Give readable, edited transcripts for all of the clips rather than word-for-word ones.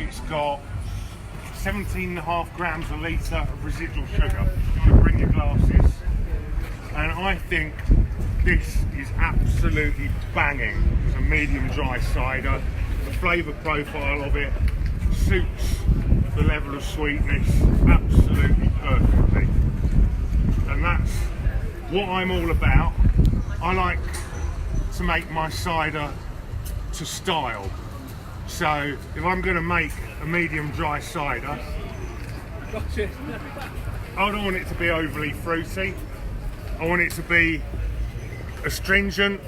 it's got 17.5 grams a litre of residual sugar. You want to bring your glasses. And I think this is absolutely banging as a medium dry cider. The flavour profile of it suits the level of sweetness absolutely perfectly. And that's what I'm all about. I like to make my cider to style. So if I'm going to make a medium dry cider, I don't want it to be overly fruity. I want it to be astringent,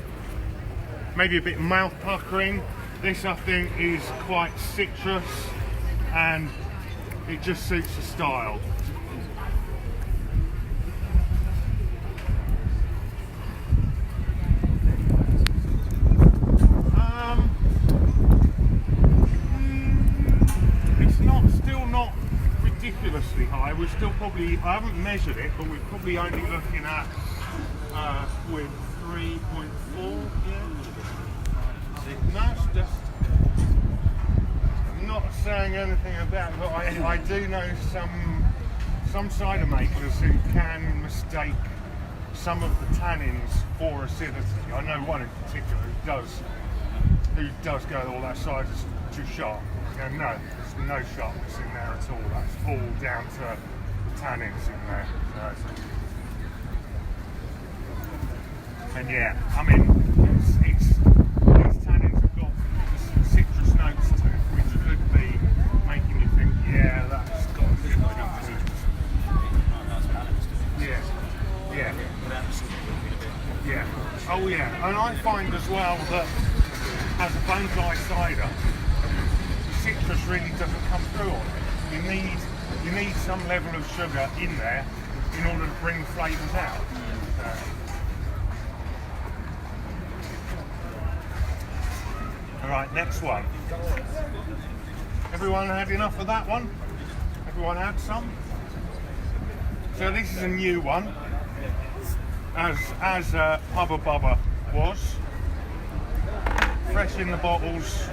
maybe a bit mouth puckering. This I think is quite citrus and it just suits the style. Ridiculously high. We're still probably, I haven't measured it, but we're probably only looking at with 3.4. Yeah. That's just not saying anything about it, but I do know some cider makers who can mistake some of the tannins for acidity. I know one in particular who does go, all that cider's too sharp. Yeah, no, there's no sharpness in there at all. That's all down to the tannins in there. And yeah, I mean, these tannins have got citrus notes to it, which could be making you think, yeah, that's got a bit of yeah. Oh yeah, and I find as well that as a bone dry cider, citrus really doesn't come through on it. You need some level of sugar in there in order to bring flavours out. Alright, next one. Everyone had enough of that one? Everyone had some? So this is a new one, as Hubbabuba was. Fresh in the bottles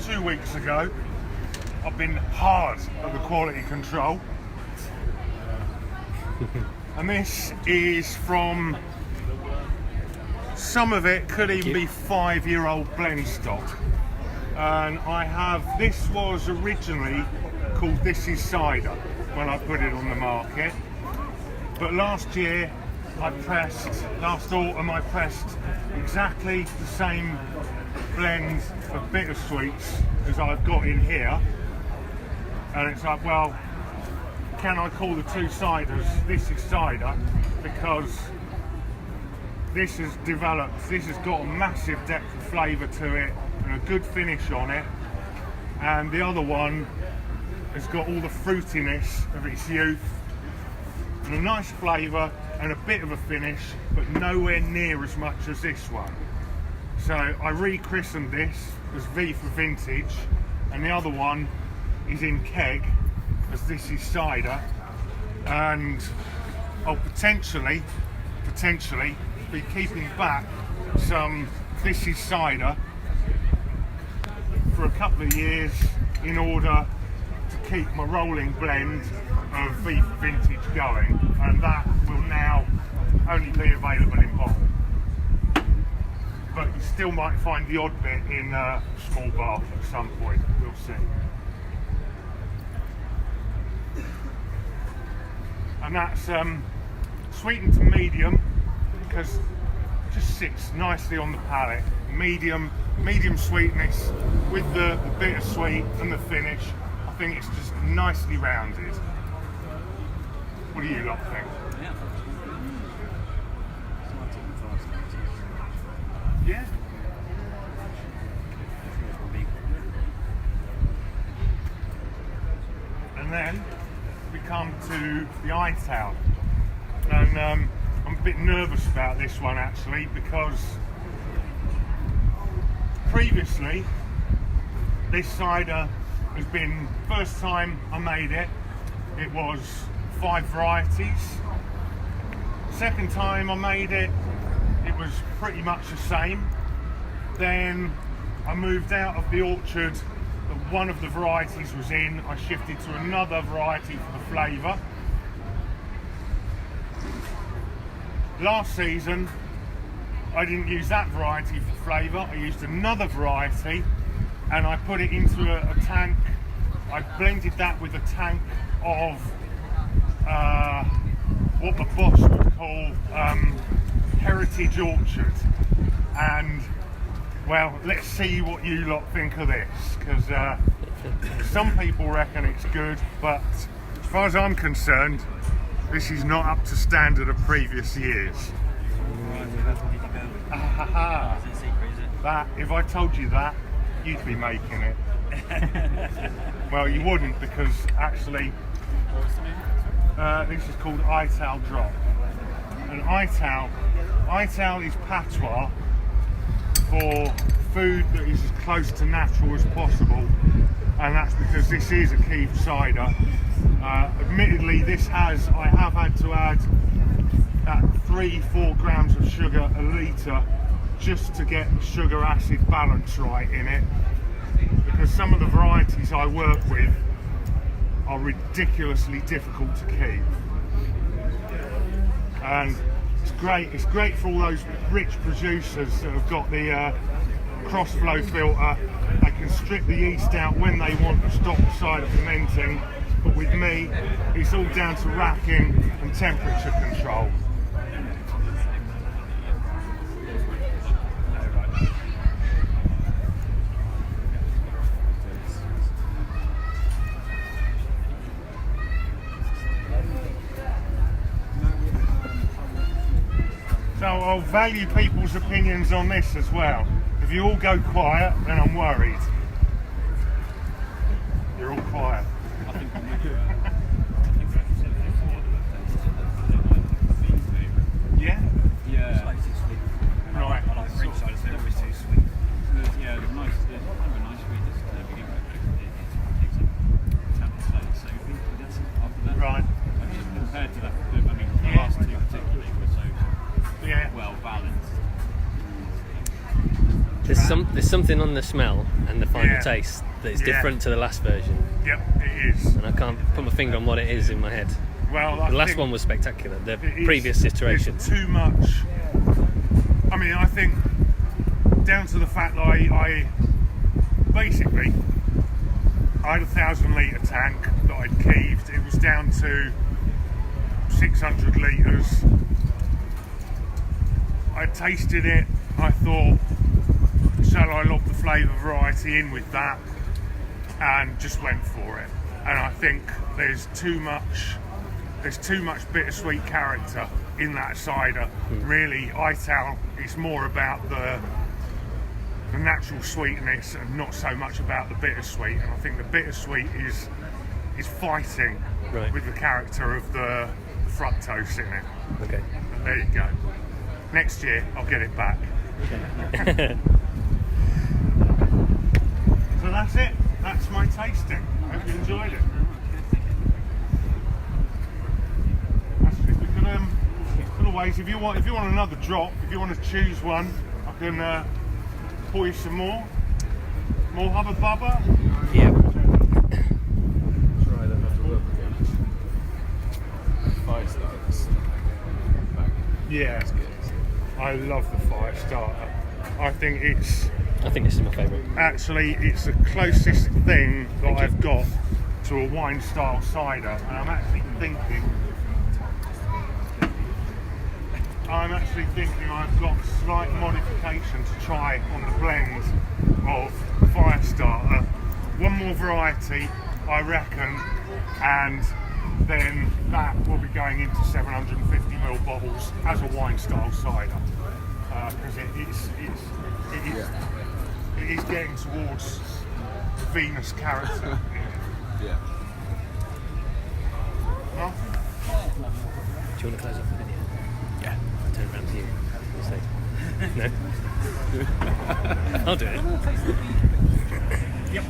2 weeks ago. I've been hard at the quality control. And this is from, some of it could even be 5-year-old blend stock. And this was originally called This Is Cider when I put it on the market. But last autumn I pressed exactly the same blend of bittersweets as I've got in here. And it's like, well, can I call the two ciders This Is Cider? Because this has got a massive depth of flavour to it and a good finish on it. And the other one has got all the fruitiness of its youth and a nice flavour and a bit of a finish, but nowhere near as much as this one. So I rechristened this as V for Vintage, and the other one is in keg as This Is Cider, and I'll potentially be keeping back some This Is Cider for a couple of years in order to keep my rolling blend of V for Vintage going, and that will now only be available in bottle. But you still might find the odd bit in a small bar at some point, we'll see. And that's sweetened to medium because it just sits nicely on the palate. Medium sweetness with the bittersweet and the finish. I think it's just nicely rounded. What do you lot think? Yeah. And then we come to the Eye-Town, and I'm a bit nervous about this one actually, because previously this cider has been, first time I made it, it was 5 varieties. Second time I made it, it was pretty much the same. Then I moved out of the orchard that one of the varieties was in, I shifted to another variety for the flavour. Last season, I didn't use that variety for flavour. I used another variety, and I put it into a tank. I blended that with a tank of what the boss would call Heritage Orchard. And well, let's see what you lot think of this, because some people reckon it's good, but as far as I'm concerned, this is not up to standard of previous years. That, if I told you that, you'd be making it. Well, you wouldn't, because actually this is called Ital Drop. And Ital is patois for food that is as close to natural as possible, and that's because this is a Keith cider. Admittedly, I have had to add 3-4 grams of sugar a litre just to get the sugar acid balance right in it, because some of the varieties I work with are ridiculously difficult to keep. And it's great for all those rich producers that have got the cross flow filter. They can strip the yeast out when they want to stop the cider fermenting, but with me it's all down to racking and temperature control. So I'll value people's opinions on this as well. If you all go quiet, then I'm worried. You're all quiet. Yeah? Yeah. Slightly too sweet. Right. I like French cider, they're always too sweet. Yeah, the nice sweetness to begin with. It's so that's after that. Right. Compared to that, I mean, the last two particularly were so well balanced. There's something on the smell and the final taste that is different to the last version. Yep, it is. And I can't put my finger on what it is in my head. Well, the last one was spectacular. The previous iteration. Too much. I mean, I think down to the fact that I basically had a 1,000 litre tank that I'd keeved. It was down to 600 litres. I tasted it. I thought, shall I lob the flavour variety in with that? And just went for it. And I think there's too much bittersweet character in that cider. Really, Ital is more about the natural sweetness and not so much about the bittersweet. And I think the bittersweet is fighting with the character of the fructose in it. Okay. And there you go. Next year, I'll get it back. So that's it. That's my tasting. I hope you enjoyed it. We could always, if you want another drop, if you want to choose one, I can pour you some more. More Hubbabuba. Yeah. Try that Hubbabuba again. 5 stars. Yeah. I love the fire starter. I think this is my favourite. Actually, it's the closest thing that I've got to a wine style cider, and I'm actually thinking I've got slight modification to try on the blend of fire starter. One more variety, I reckon, and then that will be going into 750ml bottles as a wine style cider, because it is getting towards Venus character. Yeah. Huh? Do you want to close up the video? Yeah. I'll turn around to you. You say no. I'll do it. Yep.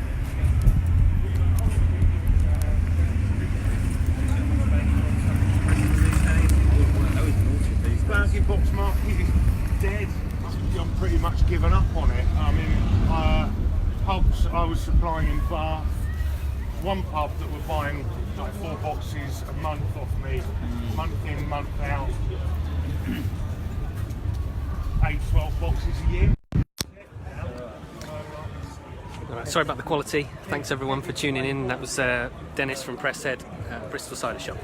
Bounty box market is dead. I'm pretty much given up on it. I mean, pubs I was supplying in one pub that were buying like 4 boxes a month off me, month in, month out, 8, 12 boxes a year. All right, sorry about the quality. Thanks everyone for tuning in. That was Denis from Presshead, Bristol Cider Shop.